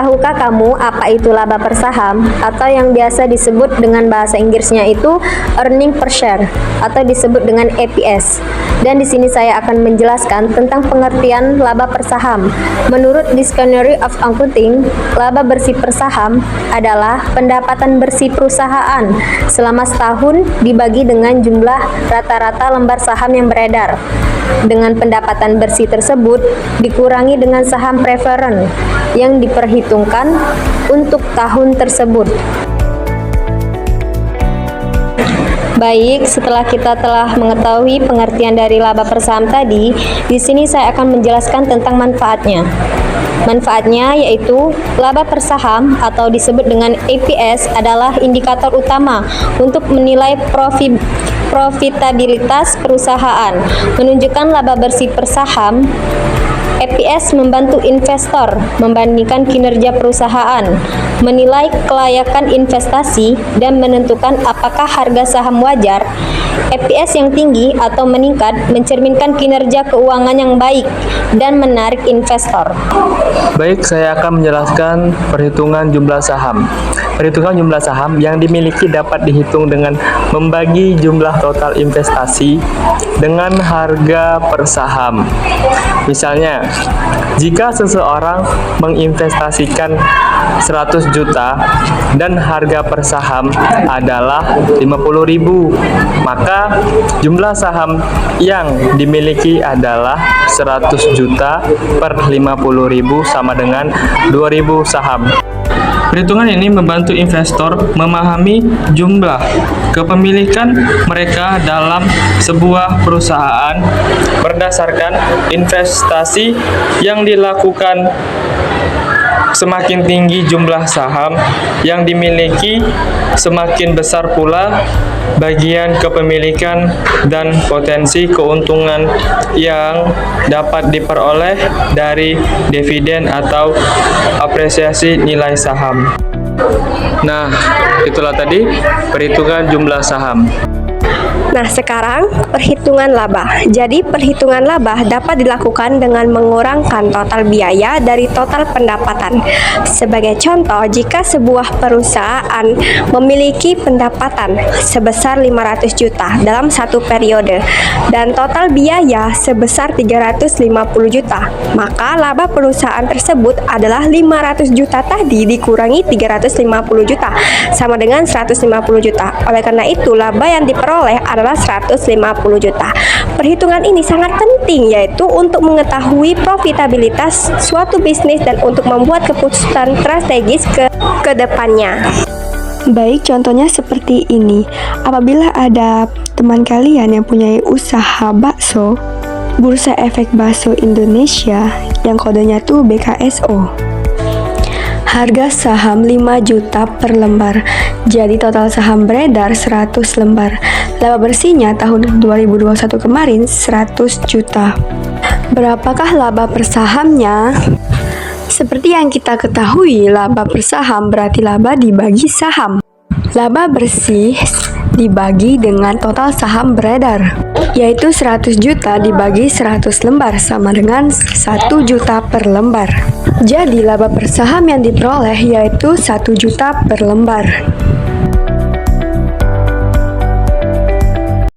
Tahukah kamu apa itu laba per saham atau yang biasa disebut dengan bahasa Inggrisnya itu earning per share atau disebut dengan EPS. Dan di sini saya akan menjelaskan tentang pengertian laba per saham. Menurut Dictionary of Accounting, laba bersih per saham adalah pendapatan bersih perusahaan selama setahun dibagi dengan jumlah rata-rata lembar saham yang beredar. Dengan pendapatan bersih tersebut dikurangi dengan saham preferen yang diperhitungkan untuk tahun tersebut. Baik, setelah kita telah mengetahui pengertian dari laba per saham tadi, di sini saya akan menjelaskan tentang manfaatnya. Manfaatnya yaitu laba per saham atau disebut dengan EPS adalah indikator utama untuk menilai profitabilitas perusahaan. Menunjukkan laba bersih per saham, EPS membantu investor membandingkan kinerja perusahaan, menilai kelayakan investasi, dan menentukan apakah harga saham wajar. EPS yang tinggi atau meningkat mencerminkan kinerja keuangan yang baik dan menarik investor. Baik, saya akan menjelaskan perhitungan jumlah saham. Perhitungan jumlah saham yang dimiliki dapat dihitung dengan membagi jumlah total investasi dengan harga per saham. Misalnya, jika seseorang menginvestasikan 100 juta dan harga per saham adalah 50.000, maka jumlah saham yang dimiliki adalah 100 juta per 50.000 sama dengan 2.000 saham. Perhitungan ini membantu investor memahami jumlah kepemilikan mereka dalam sebuah perusahaan berdasarkan investasi yang dilakukan. Semakin tinggi jumlah saham yang dimiliki, semakin besar pula bagian kepemilikan dan potensi keuntungan yang dapat diperoleh dari dividen atau apresiasi nilai saham. Nah, itulah tadi perhitungan jumlah saham. Nah, sekarang perhitungan laba. Jadi, perhitungan laba dapat dilakukan dengan mengurangkan total biaya dari total pendapatan. Sebagai contoh, jika sebuah perusahaan memiliki pendapatan sebesar 500 juta dalam satu periode dan total biaya sebesar 350 juta, maka laba perusahaan tersebut adalah 500 juta tadi dikurangi 350 juta sama dengan 150 juta. Oleh karena itu, laba yang diperoleh adalah 150 juta. Perhitungan ini sangat penting, yaitu untuk mengetahui profitabilitas suatu bisnis dan untuk membuat keputusan strategis ke depannya. Baik, contohnya seperti ini. Apabila ada teman kalian yang punya usaha bakso, Bursa Efek Bakso Indonesia yang kodenya tuh BKSO. Harga saham 5 juta per lembar. Jadi total saham beredar 100 lembar. Laba bersihnya tahun 2021 kemarin 100 juta. Berapakah laba per sahamnya? Seperti yang kita ketahui, laba per saham berarti laba dibagi saham. Laba bersih dibagi dengan total saham beredar, yaitu 100 juta dibagi 100 lembar sama dengan 1 juta per lembar. Jadi laba per saham yang diperoleh yaitu 1 juta per lembar.